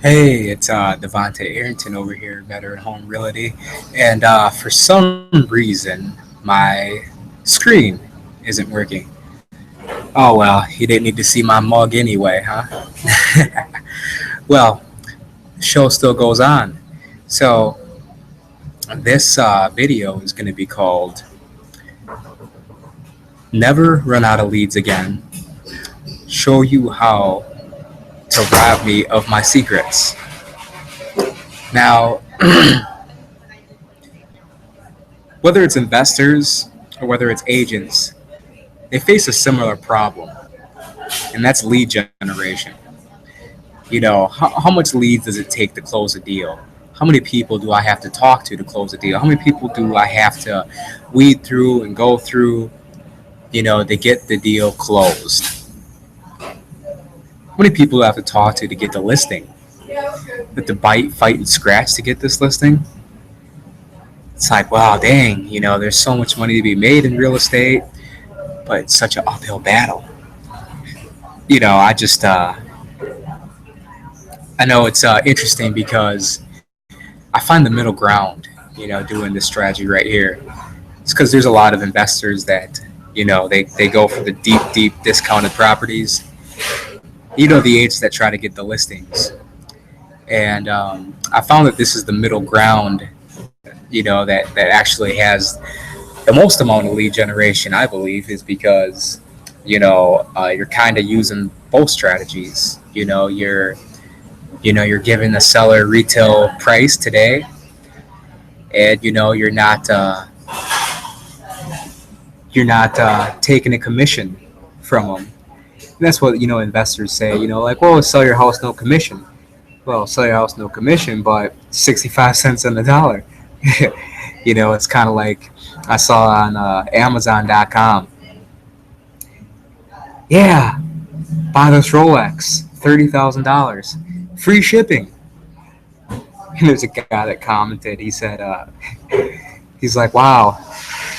Hey, it's Devonte Arrington over here, Veteran Home Realty, and for some reason my screen isn't working. Oh well, you didn't need to see my mug anyway, huh? Well, the show still goes on. So this video is going to be called "Never Run Out of Leads Again." Show you how to rob me of my secrets. Now, whether it's investors or whether it's agents, they face a similar problem, and that's lead generation. How much leads does it take to close a deal? How many people do I have to talk to close a deal? How many people do I have to weed through and go through, to get the deal closed? How many people do I have to talk to get the listing? With the bite, fight, and scratch to get this listing? It's like, wow, dang, there's so much money to be made in real estate, but it's such an uphill battle. I know it's interesting because I find the middle ground, doing this strategy right here. It's because there's a lot of investors that, they go for the deep, deep discounted properties. The agents that try to get the listings. And I found that this is the middle ground, that actually has the most amount of lead generation, I believe, is because, you're kind of using both strategies. You're giving the seller retail price today, and you're not taking a commission from them. And that's what investors say. Like, well, sell your house no commission. Well, sell your house no commission, but 65 cents on the dollar. It's kind of like I saw on Amazon.com. Yeah, buy this Rolex, $30,000, free shipping. And there's a guy that commented. He said, he's like, wow,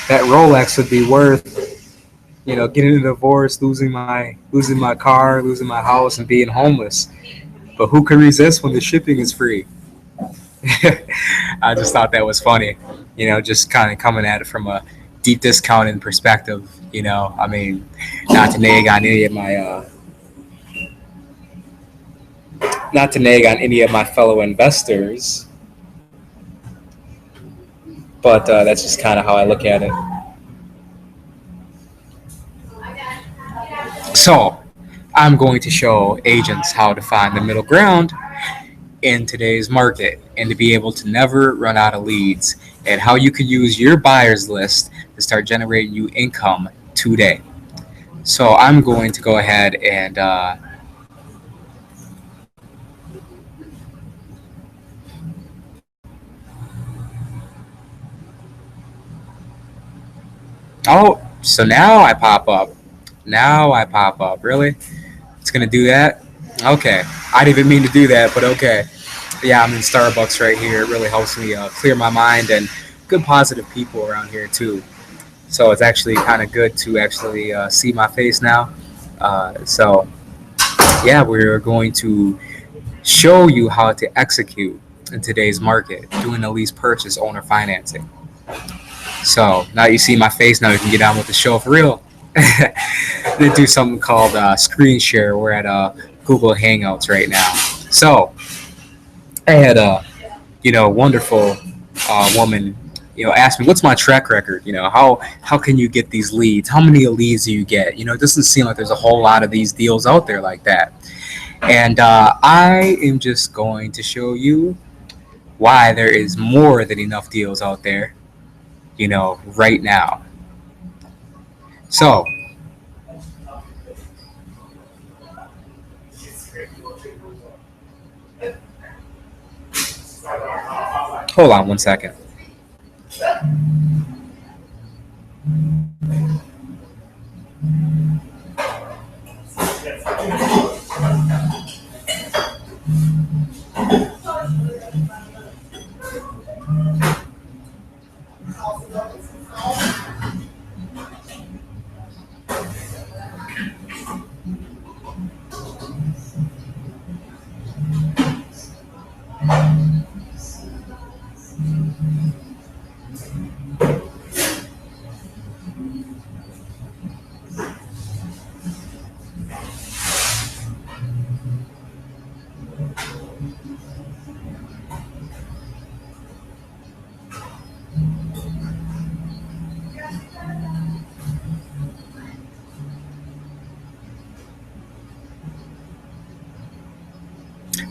that Rolex would be worth, getting a divorce, losing my car, losing my house, and being homeless. But who can resist when the shipping is free? I just thought that was funny. Just kind of coming at it from a deep discounted perspective. I mean, not to nag on any of my not to nag on any of my fellow investors, but that's just kind of how I look at it. So, I'm going to show agents how to find the middle ground in today's market and to be able to never run out of leads, and how you can use your buyers list to start generating you income today. So, I'm going to go ahead and oh, so now I pop up. Now I pop up. Really? It's gonna do that? Okay. I didn't even mean to do that, but okay. Yeah, I'm in Starbucks right here. It really helps me clear my mind, and good positive people around here too. So it's actually kind of good to actually see my face now. So yeah, we're going to show you how to execute in today's market doing the lease purchase owner financing. So now you see my face. Now you can get on with the show for real. They do something called screen share. We're at Google Hangouts right now. So I had a wonderful woman ask me, what's my track record? How can you get these leads? How many leads do you get? It doesn't seem like there's a whole lot of these deals out there like that. And I am just going to show you why there is more than enough deals out there, right now. So hold on one second.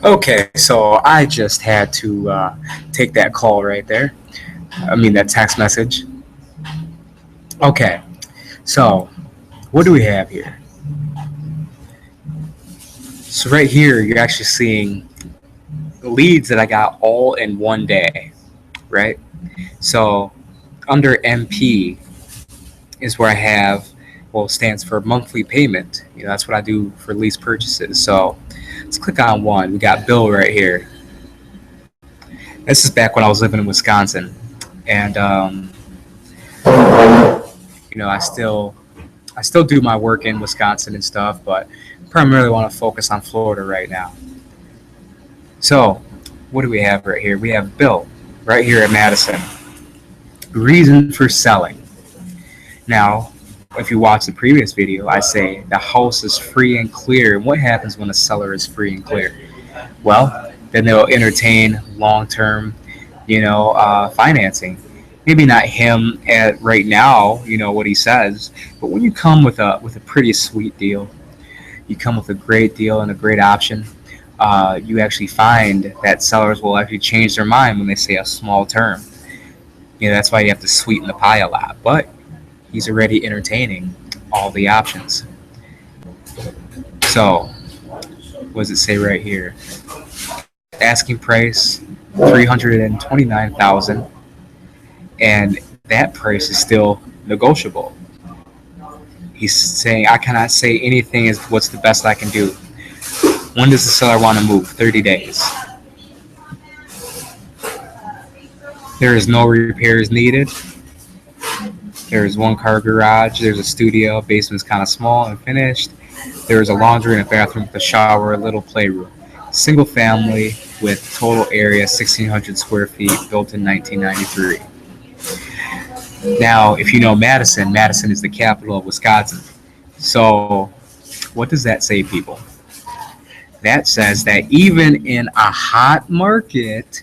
Okay, so I just had to take that call right there. I mean, that text message. Okay, so what do we have here? So right here, you're actually seeing leads that I got all in one day, right? So under MP is where I have, well, stands for monthly payment. That's what I do for lease purchases. So let's click on one. We got Bill right here. This is back when I was living in Wisconsin, and I still do my work in Wisconsin and stuff, but primarily want to focus on Florida right now. So what do we have right here? We have Bill right here at Madison. Reason for selling. Now, if you watch the previous video, I say the house is free and clear. And what happens when a seller is free and clear? Well, then they'll entertain long-term, financing. Maybe not him at right now, what he says, but when you come with a pretty sweet deal, you come with a great deal and a great option. You actually find that sellers will actually change their mind when they say a small term. That's why you have to sweeten the pie a lot. But he's already entertaining all the options. So, what does it say right here? Asking price 329,000, and that price is still negotiable. He's saying I cannot say anything is what's the best I can do. When does the seller want to move? 30 days. There is no repairs needed. There is one car garage. There's a studio. Basement's kind of small and finished. There is a laundry and a bathroom with a shower, a little playroom. Single family with total area 1,600 square feet, built in 1993. Now, if you know Madison, Madison is the capital of Wisconsin. So, what does that say, people? That says that even in a hot market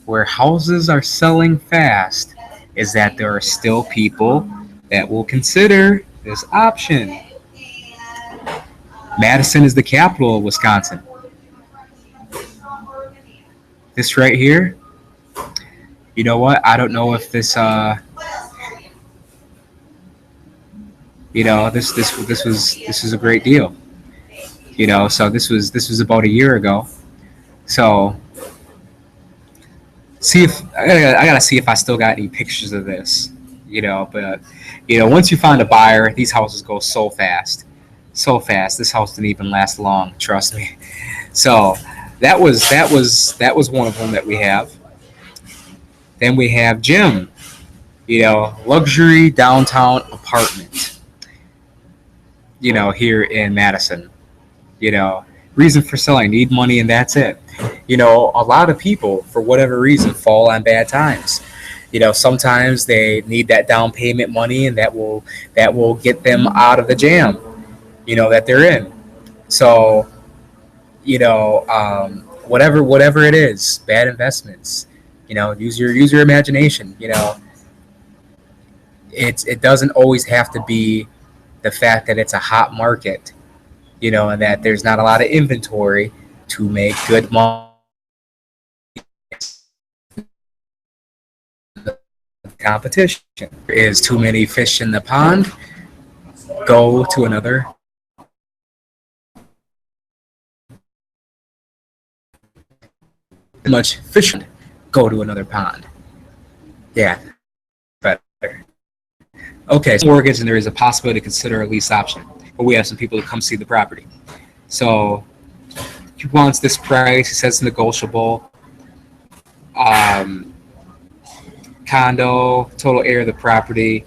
where houses are selling fast, is that there are still people that will consider this option. Madison is the capital of Wisconsin. This right here, you know what? I don't know if this, this was a great deal. So this was about a year ago. So see if I gotta see if I still got any pictures of this. But once you find a buyer, these houses go so fast, so fast. This house didn't even last long. Trust me. So that was one of them that we have. Then we have Jim. Luxury downtown apartment. Here in Madison. Reason for selling, need money, and that's it. A lot of people, for whatever reason, fall on bad times. Sometimes they need that down payment money, and that will get them out of the jam, that they're in. So, whatever it is, bad investments. Use your imagination. It doesn't always have to be the fact that it's a hot market, and that there's not a lot of inventory to make good money. Competition. There is too many fish in the pond. Go to another. Much fish. Go to another pond. Yeah, better. Okay, so mortgage, and there is a possibility to consider a lease option. But we have some people to come see the property. So he wants this price. He says negotiable. Um, Condo, total area of the property,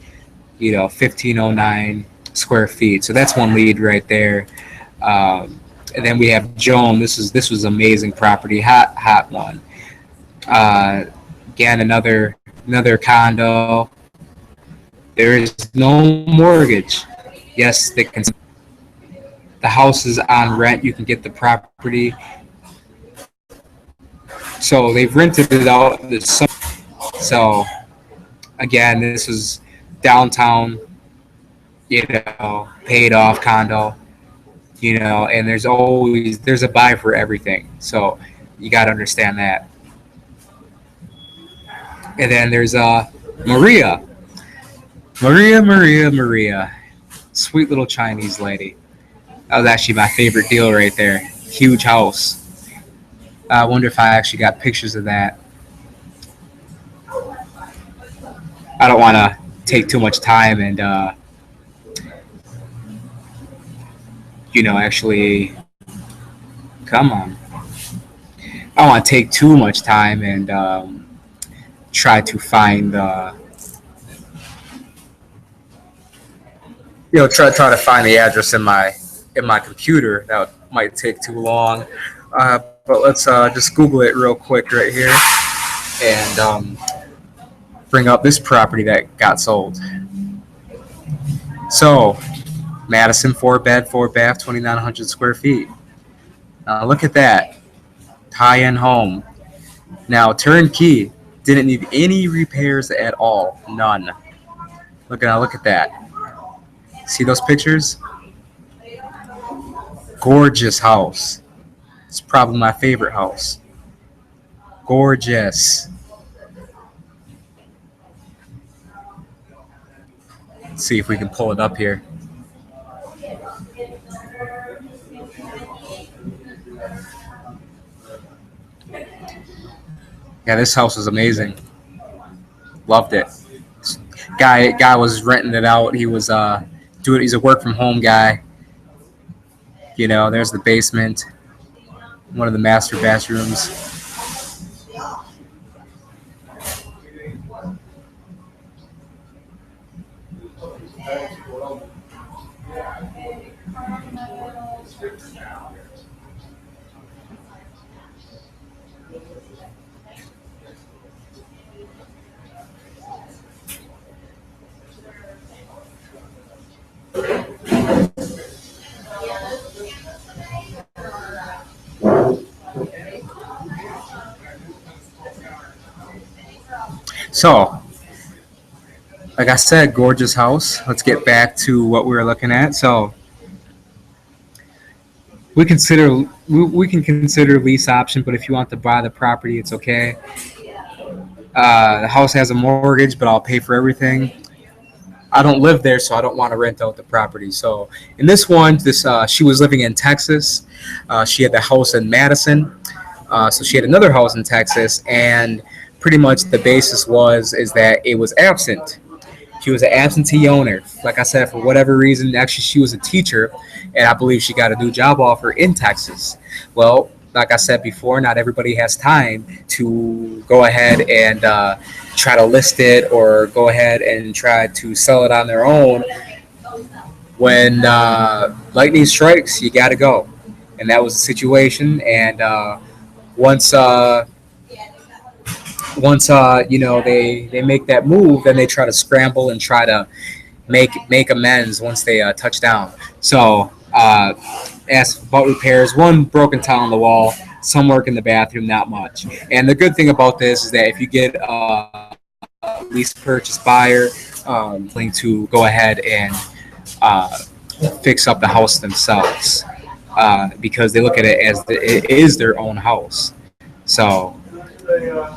1,509 square feet. So that's one lead right there. And then we have Joan. This was amazing property, hot one. Again, another condo. There is no mortgage. Yes, the house is on rent. You can get the property. So they've rented it out. So again, this is downtown, paid off condo. And there's a buy for everything. So you got to understand that. And then there's Maria, Maria, sweet little Chinese lady. That was actually my favorite deal right there. Huge house. I wonder if I actually got pictures of that. I don't want to take too much time and actually come on. I don't want to take too much time and try to find try to find the address in my computer. That might take too long. But let's just Google it real quick right here and bring up this property that got sold. So, Madison, 4 bed, 4 bath, 2,900 square feet. Look at that. High-end home. Now, turnkey. Didn't need any repairs at all. None. Look at that. See those pictures? Gorgeous house. It's probably my favorite house. Gorgeous. Let's see if we can pull it up here. Yeah, this house is amazing. Loved it. Guy was renting it out. He was he's a work from home guy. There's the basement, one of the master bathrooms. So, like I said, gorgeous house. Let's get back to what we were looking at. So, we can consider lease option, but if you want to buy the property, it's okay. The house has a mortgage, but I'll pay for everything. I don't live there, so I don't want to rent out the property. So in this one, she was living in Texas. She had the house in Madison. So she had another house in Texas, and pretty much the basis is that it was absent. She was an absentee owner. Like I said, for whatever reason, actually she was a teacher, and I believe she got a new job offer in Texas. Well, like I said before, not everybody has time to go ahead and try to list it or go ahead and try to sell it on their own. When lightning strikes, you got to go. And that was the situation. And once they make that move, then they try to scramble and try to make amends once they touch down. So asked about repairs. One broken tile on the wall, some work in the bathroom, not much. And the good thing about this is that if you get a lease purchase buyer willing to go ahead and fix up the house themselves because they look at it as it is their own house. So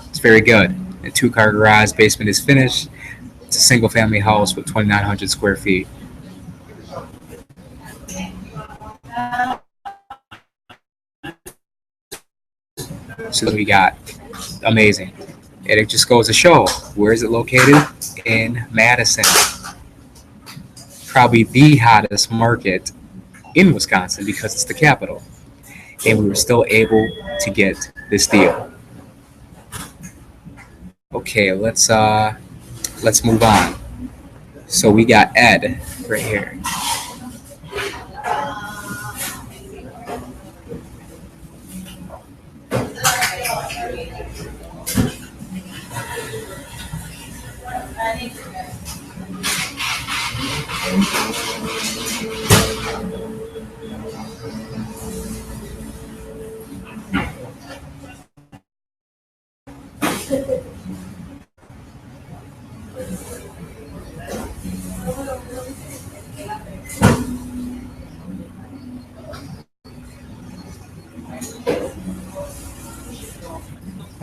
it's very good. A 2-car garage, basement is finished. It's a single family house with 2,900 square feet. So we got amazing. And it just goes to show, where is it located? In Madison. Probably the hottest market in Wisconsin because it's the capital. And we were still able to get this deal. Okay, let's move on. So we got Ed right here.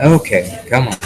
Okay, come on.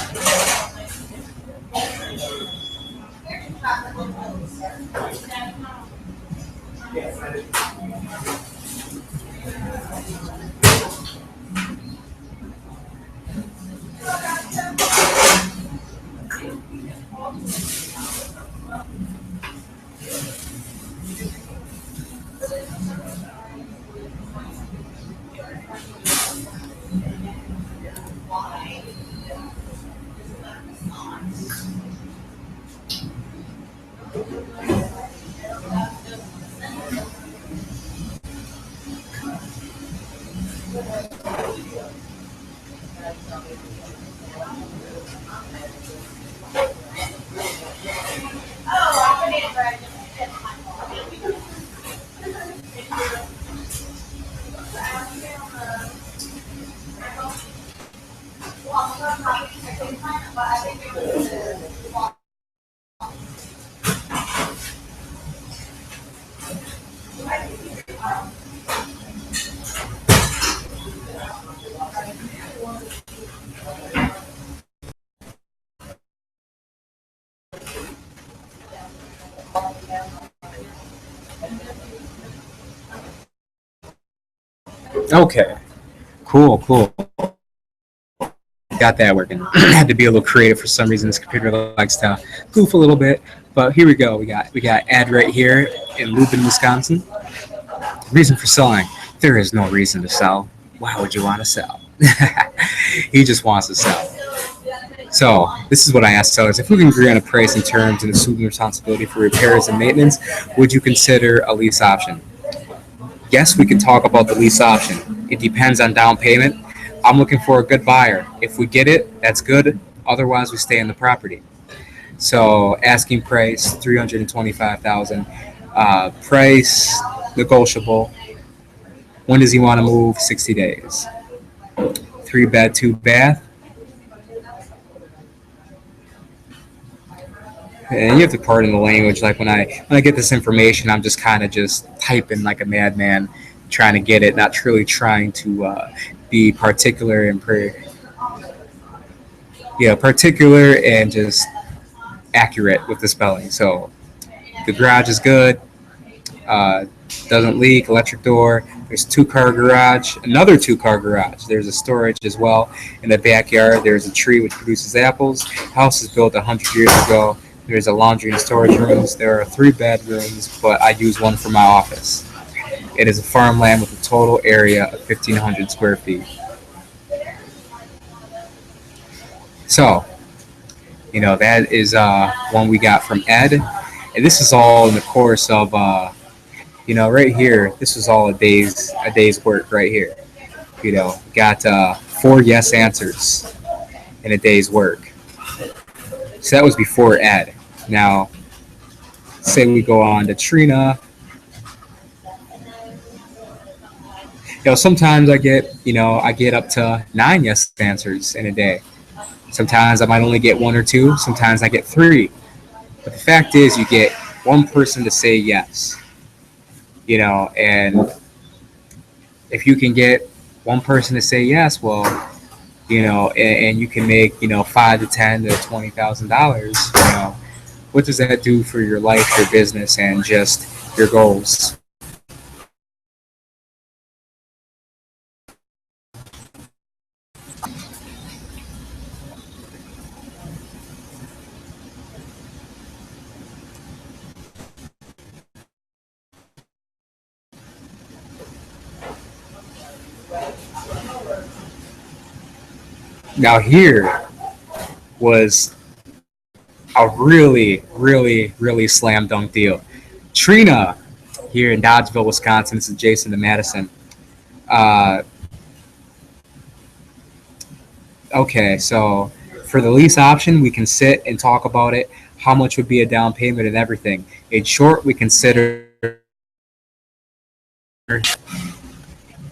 Okay, cool, cool. Got that working. Had to be a little creative for some reason. This computer likes to goof a little bit, but here we go. We got Ed right here in Lubin, Wisconsin. Reason for selling: there is no reason to sell. Why would you want to sell? He just wants to sell. So this is what I asked sellers: if we can agree on a price and terms and assume the responsibility for repairs and maintenance, would you consider a lease option? Yes, we can talk about the lease option. It depends on down payment. I'm looking for a good buyer. If we get it, that's good. Otherwise, we stay in the property. So asking price 325,000. Price negotiable. When does he want to move? 60 days. 3 bed, 2 bath. And you have to pardon the language. Like when I get this information, I'm just kind of just typing like a madman, trying to get it, not truly trying to be particular and particular and just accurate with the spelling. So the garage is good. Uh, doesn't leak. Electric door. There's 2 car garage. Another 2 car garage. There's a storage as well in the backyard. There's a tree which produces apples. House is built 100 years ago. There's a laundry and storage rooms. There are 3 bedrooms, but I use one for my office. It is a farmland with a total area of 1,500 square feet. So, that is one we got from Ed. And this is all in the course of, right here, this is all a day's work right here. Got 4 yes answers in a day's work. So that was before Ed. Now, say we go on to Trina. Sometimes I get up to 9 yes answers in a day. Sometimes I might only get 1 or 2. Sometimes I get 3. But the fact is, you get one person to say yes. And if you can get one person to say yes, well, and you can make, 5 to 10 to $20,000. What does that do for your life, your business, and just your goals? Now here was a really, really, really slam dunk deal. Trina here in Dodgeville, Wisconsin. This is adjacent to Madison. Uh, okay, so for the lease option, we can sit and talk about it. How much would be a down payment and everything? In short, we consider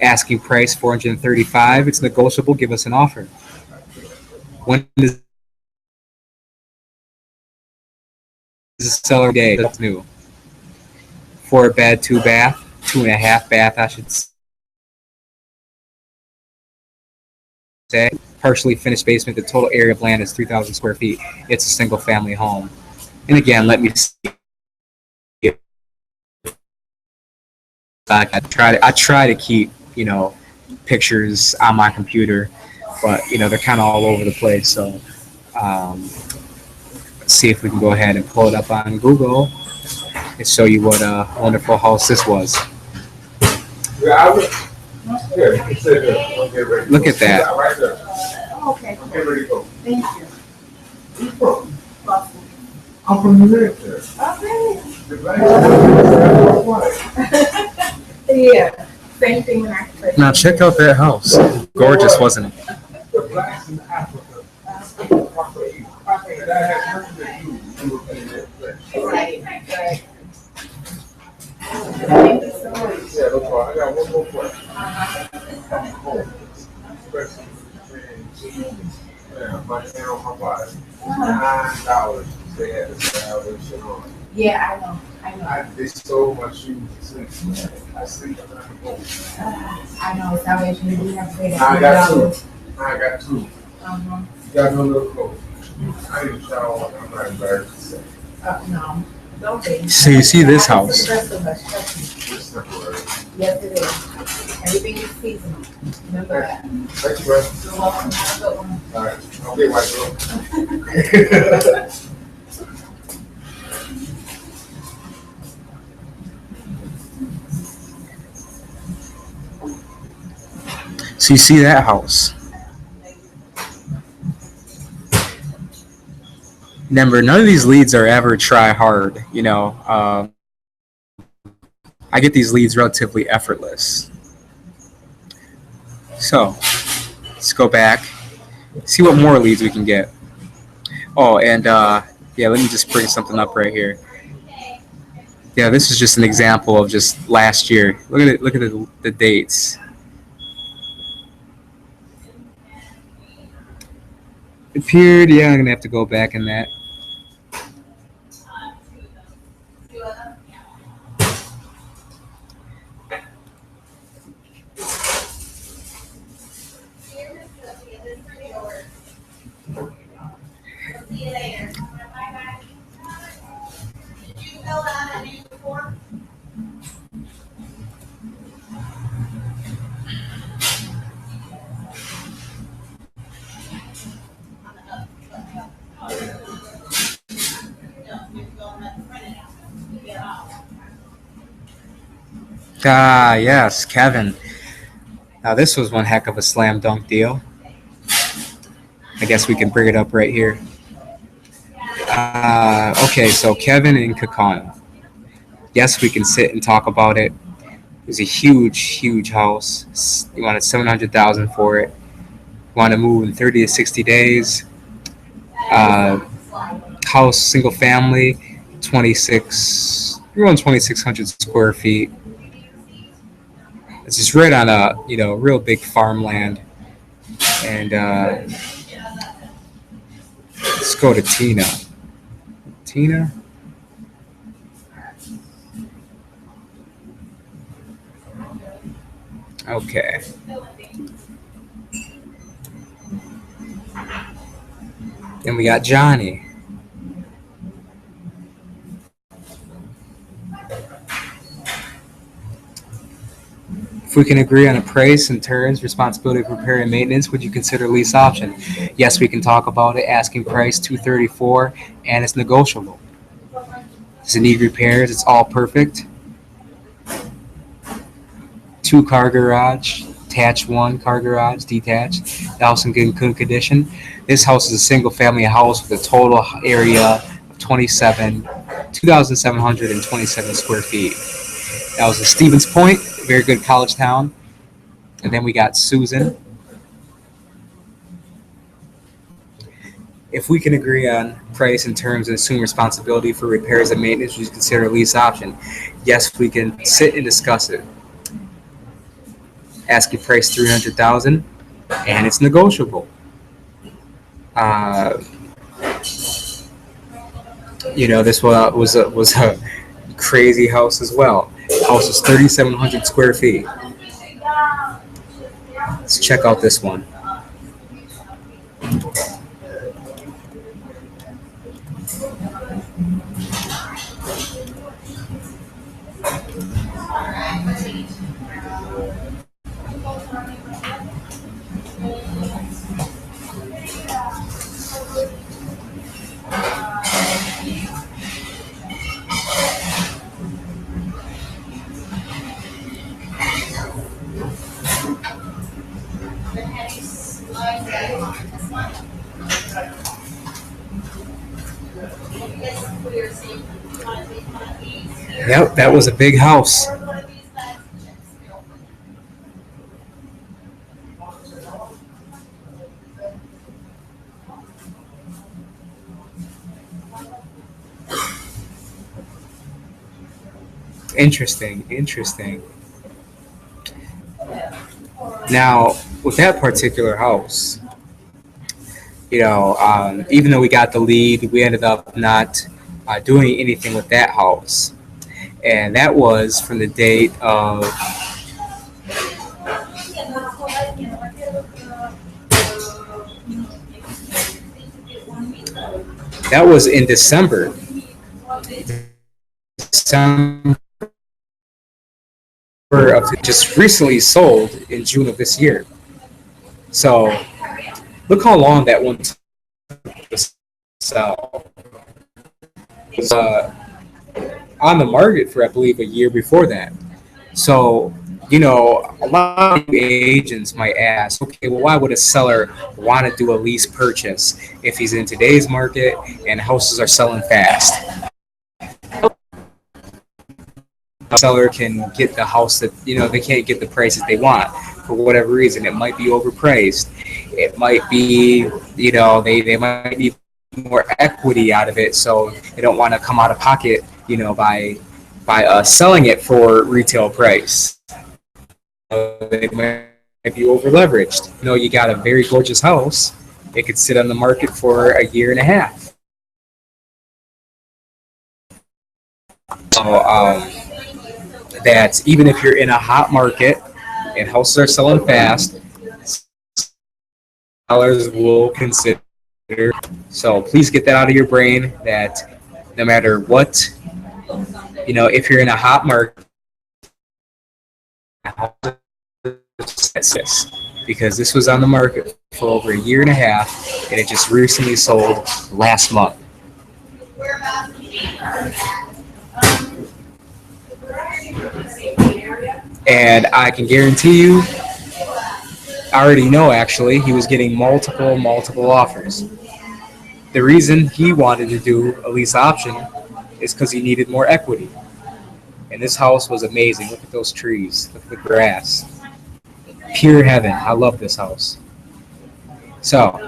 asking price 435. It's negotiable. Give us an offer. When does the seller day? That's new. 4 bed, 2 bath, 2.5 bath. I should say. Partially finished basement. The total area of land is 3,000 square feet. It's a single family home. And again, let me see. I try to keep pictures on my computer, but they're kind of all over the place. So let's see if we can go ahead and pull it up on Google and show you what a wonderful house this was. Look at that. Okay. Thank you. I'm from New Hampshire. Okay. The black Yeah. Same thing when I put. Now check out that house. Gorgeous, wasn't it? the blacks in Africa. And that has nothing to do with their flesh. Right. Right. Yeah, no problem. I got one more question. Especially my town, my body. $9 they had the salvation on. Yeah, I know. I know. They stole my shoes and sleep. I sleep on the home. I know. Salvation. You have to pay that. I got two. I got two. Uh-huh. You got no little clothes. I didn't shower. I'm not embarrassed to say. No. Don't be. So you see this house. Trust us. Trust me. It's temporary. Yes, it is. Everything is seasonal. Remember that. Thank you, bro. You're welcome. Have a good one. All right. Okay, white girl. So you see that house. Remember, none of these leads are ever try hard. I get these leads relatively effortless. So let's go back, see what more leads we can get. Oh, and yeah, let me just bring something up right here. Yeah, this is just an example of just last year. Look at it. Look at the dates. Appeared. Yeah, I'm gonna have to go back in that. Ah, yes, Kevin. Now this was one heck of a slam dunk deal. I guess we can bring it up right here. Okay, so Kevin and Kakana. Yes, we can sit and talk about it. It was a huge, huge house. You wanted 700,000 for it. You want to move in 30 to 60 days. House, single family, 2,600 square feet. It's just right on a real big farmland. And let's go to Tina. Tina. Okay. Then we got Johnny. If we can agree on a price and terms, responsibility for repair and maintenance, would you consider lease option? Yes, we can talk about it. Asking price $234, and it's negotiable. Does it need repairs? It's all perfect. 2-car garage, attached 1-car garage, detached. The house in good condition. This house is a single family house with a total area of 2,727 square feet. That was in Stevens Point, very good college town. And then we got Susan. If we can agree on price and terms and assume responsibility for repairs and maintenance, would you consider a lease option? Yes, we can sit and discuss it. Asking price $300,000, and it's negotiable. This was a crazy house as well. House is 3,700 square feet. Let's check out this one. Yep, that was a big house. Interesting, interesting. Now, with that particular house, even though we got the lead, we ended up not doing anything with that house. And that was from the date of, that was in December. December of just recently sold in June of this year. So look how long that one took to sell. It was on the market for, I believe, a year before that. So, a lot of agents might ask, okay, well, why would a seller want to do a lease purchase if he's in today's market and houses are selling fast? A seller can get the house that, they can't get the prices they want for whatever reason. It might be overpriced. It might be, they might need more equity out of it, so they don't want to come out of pocket, by selling it for retail price. They might be over leveraged. You got a very gorgeous house. It could sit on the market for a year and a half. So that even if you're in a hot market and houses are selling fast, sellers will consider. So please get that out of your brain that no matter what, if you're in a hot market, because this was on the market for over a year and a half and it just recently sold last month. And I can guarantee you, I already know actually, he was getting multiple offers. The reason he wanted to do a lease option is because he needed more equity. And this house was amazing. Look at those trees. Look at the grass. Pure heaven. I love this house. So,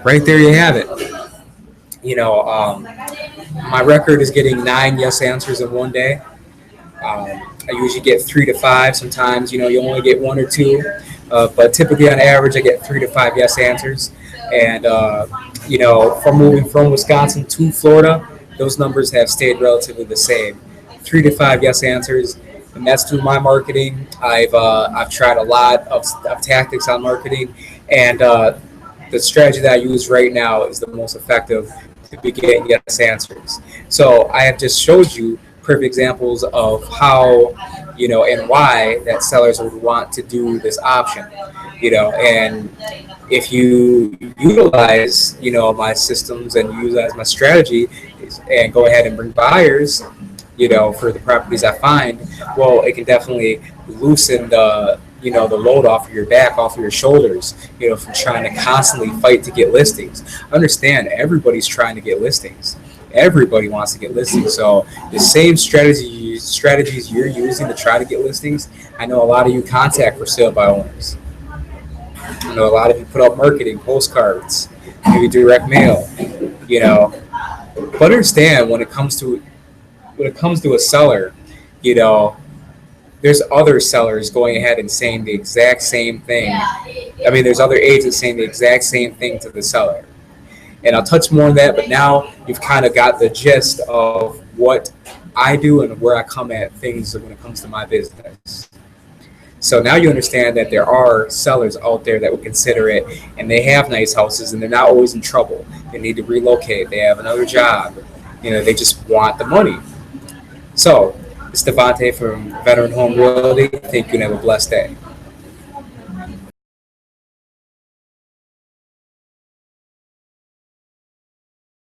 right there you have it. My record is getting 9 yes answers in one day. I usually get 3 to 5. Sometimes, you only get 1 or 2. But typically on average, I get 3 to 5 yes answers. And, from moving from Wisconsin to Florida, those numbers have stayed relatively the same. 3 to 5 yes answers. And that's through my marketing. I've tried a lot of tactics on marketing. And the strategy that I use right now is the most effective to be getting yes answers. So I have just showed you perfect examples of how, and why that sellers would want to do this option, and if you utilize, my systems and utilize my strategy and go ahead and bring buyers, for the properties I find, well, it can definitely loosen the load off of your back, off of your shoulders, from trying to constantly fight to get listings. Understand, everybody's trying to get listings. Everybody wants to get listings. So the same strategies you're using to try to get listings, I know a lot of you contact for sale by owners. I know a lot of you put out marketing, postcards, maybe direct mail, But understand when it comes to a seller, there's other sellers going ahead and saying the exact same thing. I mean, there's other agents saying the exact same thing to the seller. And I'll touch more on that, but now you've kind of got the gist of what I do and where I come at things when it comes to my business. So now you understand that there are sellers out there that would consider it, and they have nice houses, and they're not always in trouble. They need to relocate. They have another job. They just want the money. So, it's Devontae from Veteran Home Realty. Thank you and have a blessed day.